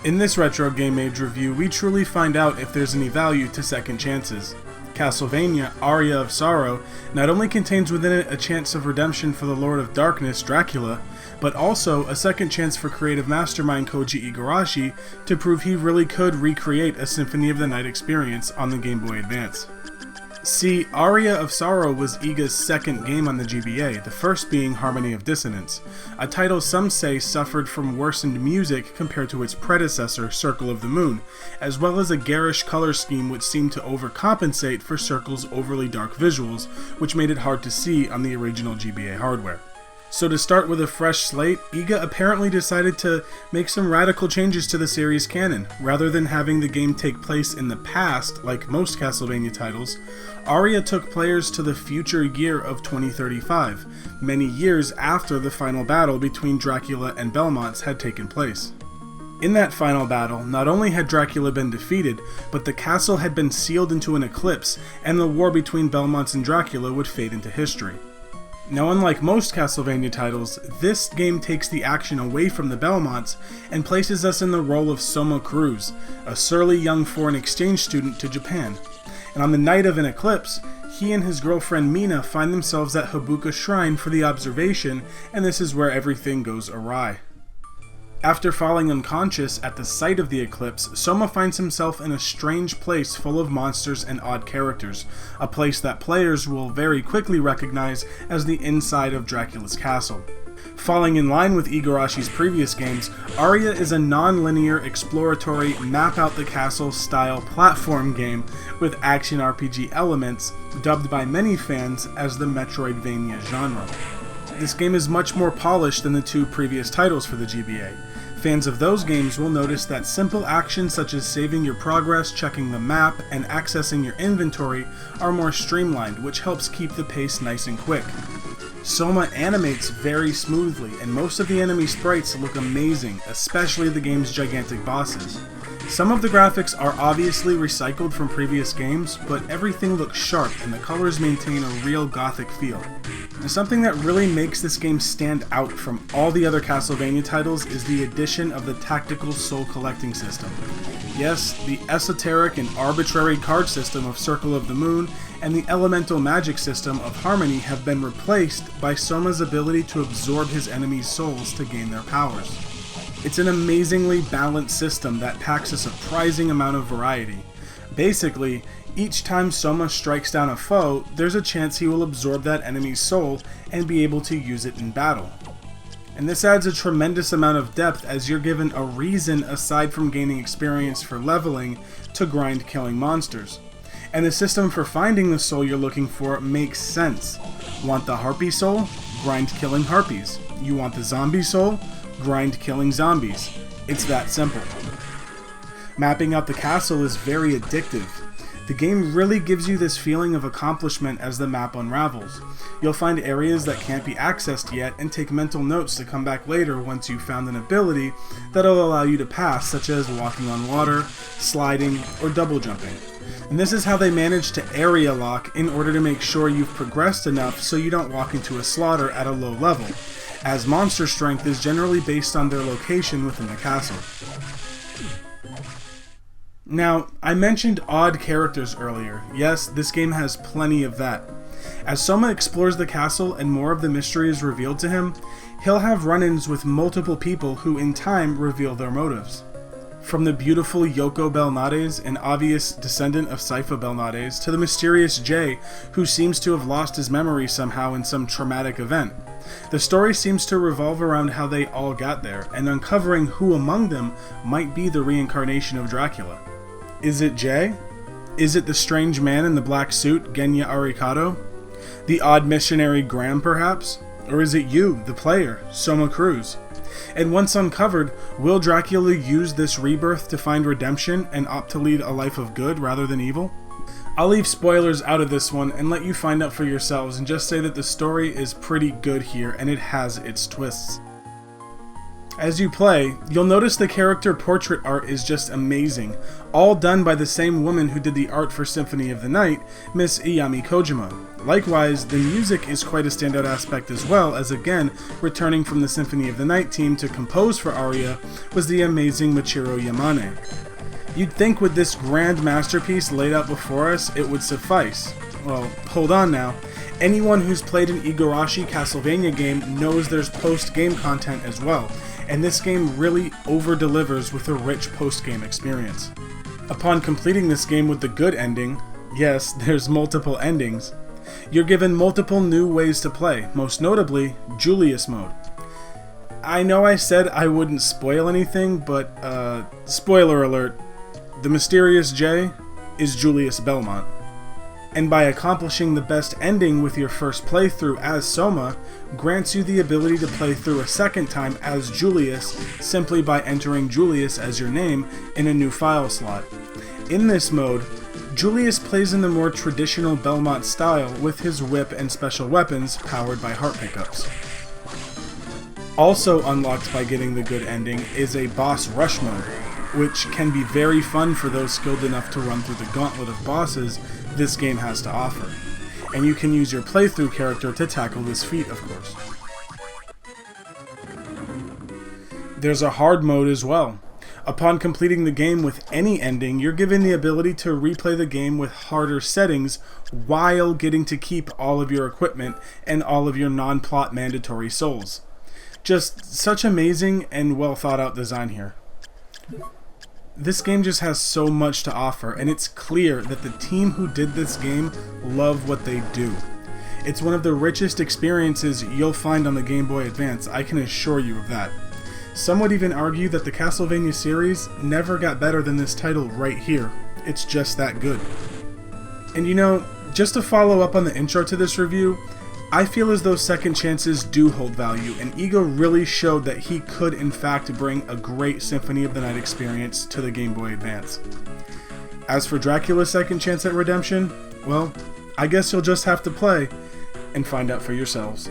In this Retro Game Mage review, we truly find out if there's any value to second chances. Castlevania, Aria of Sorrow not only contains within it a chance of redemption for the Lord of Darkness, Dracula, but also a second chance for creative mastermind Koji Igarashi to prove he really could recreate a Symphony of the Night experience on the GameBoy Advance. See, Aria of Sorrow was Iga's second game on the GBA, the first being Harmony of Dissonance, a title some say suffered from worsened music compared to its predecessor, Circle of the Moon, as well as a garish color scheme which seemed to overcompensate for Circle's overly dark visuals, which made it hard to see on the original GBA hardware. So to start with a fresh slate, Iga apparently decided to make some radical changes to the series canon. Rather than having the game take place in the past, like most Castlevania titles, Aria took players to the future year of 2035, many years after the final battle between Dracula and Belmonts had taken place. In that final battle, not only had Dracula been defeated, but the castle had been sealed into an eclipse, and the war between Belmonts and Dracula would fade into history. Now, unlike most Castlevania titles, this game takes the action away from the Belmonts and places us in the role of Soma Cruz, a surly young foreign exchange student to Japan. And on the night of an eclipse, he and his girlfriend Mina find themselves at Habuka Shrine for the observation, and this is where everything goes awry. After falling unconscious at the sight of the eclipse, Soma finds himself in a strange place full of monsters and odd characters, a place that players will very quickly recognize as the inside of Dracula's castle. Falling in line with Igarashi's previous games, Aria is a non-linear, exploratory, map-out-the-castle style platform game with action RPG elements, dubbed by many fans as the Metroidvania genre. This game is much more polished than the two previous titles for the GBA. Fans of those games will notice that simple actions such as saving your progress, checking the map, and accessing your inventory are more streamlined, which helps keep the pace nice and quick. Soma animates very smoothly, and most of the enemy sprites look amazing, especially the game's gigantic bosses. Some of the graphics are obviously recycled from previous games, but everything looks sharp and the colors maintain a real gothic feel. And something that really makes this game stand out from all the other Castlevania titles is the addition of the tactical soul collecting system. Yes, the esoteric and arbitrary card system of Circle of the Moon and the elemental magic system of Harmony have been replaced by Soma's ability to absorb his enemies' souls to gain their powers. It's an amazingly balanced system that packs a surprising amount of variety. Basically, each time Soma strikes down a foe, there's a chance he will absorb that enemy's soul and be able to use it in battle. And this adds a tremendous amount of depth as you're given a reason aside from gaining experience for leveling to grind killing monsters. And the system for finding the soul you're looking for makes sense. Want the harpy soul? Grind killing harpies. You want the zombie soul? Grind killing zombies. It's that simple. Mapping out the castle is very addictive. The game really gives you this feeling of accomplishment as the map unravels. You'll find areas that can't be accessed yet and take mental notes to come back later once you've found an ability that'll allow you to pass, such as walking on water, sliding, or double jumping. And this is how they manage to area lock in order to make sure you've progressed enough so you don't walk into a slaughter at a low level, as monster strength is generally based on their location within the castle. Now, I mentioned odd characters earlier. Yes, this game has plenty of that. As Soma explores the castle and more of the mystery is revealed to him, he'll have run-ins with multiple people who in time reveal their motives. From the beautiful Yoko Belnades, an obvious descendant of Sypha Belnades, to the mysterious Jay, who seems to have lost his memory somehow in some traumatic event. The story seems to revolve around how they all got there, and uncovering who among them might be the reincarnation of Dracula. Is it Jay? Is it the strange man in the black suit, Genya Arikado? The odd missionary Graham, perhaps? Or is it you, the player, Soma Cruz? And once uncovered, will Dracula use this rebirth to find redemption and opt to lead a life of good rather than evil? I'll leave spoilers out of this one and let you find out for yourselves and just say that the story is pretty good here and it has its twists. As you play, you'll notice the character portrait art is just amazing, all done by the same woman who did the art for Symphony of the Night, Miss Iyami Kojima. Likewise, the music is quite a standout aspect as well, as again, returning from the Symphony of the Night team to compose for Aria was the amazing Michiru Yamane. You'd think with this grand masterpiece laid out before us, it would suffice. Well, hold on now. Anyone who's played an Igarashi Castlevania game knows there's post-game content as well, and this game really over-delivers with a rich post-game experience. Upon completing this game with the good ending, yes, there's multiple endings, you're given multiple new ways to play, most notably, Julius mode. I know I said I wouldn't spoil anything, but, spoiler alert, the mysterious J is Julius Belmont. And by accomplishing the best ending with your first playthrough as Soma, grants you the ability to play through a second time as Julius simply by entering Julius as your name in a new file slot. In this mode, Julius plays in the more traditional Belmont style with his whip and special weapons powered by heart pickups. Also unlocked by getting the good ending is a boss rush mode, which can be very fun for those skilled enough to run through the gauntlet of bosses this game has to offer. And you can use your playthrough character to tackle this feat, of course. There's a hard mode as well. Upon completing the game with any ending, you're given the ability to replay the game with harder settings while getting to keep all of your equipment and all of your non-plot mandatory souls. Just such amazing and well thought out design here. This game just has so much to offer, and it's clear that the team who did this game love what they do. It's one of the richest experiences you'll find on the Game Boy Advance, I can assure you of that. Some would even argue that the Castlevania series never got better than this title right here. It's just that good. And you know, just to follow up on the intro to this review, I feel as though second chances do hold value, and Ego really showed that he could in fact bring a great Symphony of the Night experience to the Game Boy Advance. As for Dracula's second chance at redemption, well, I guess you'll just have to play and find out for yourselves.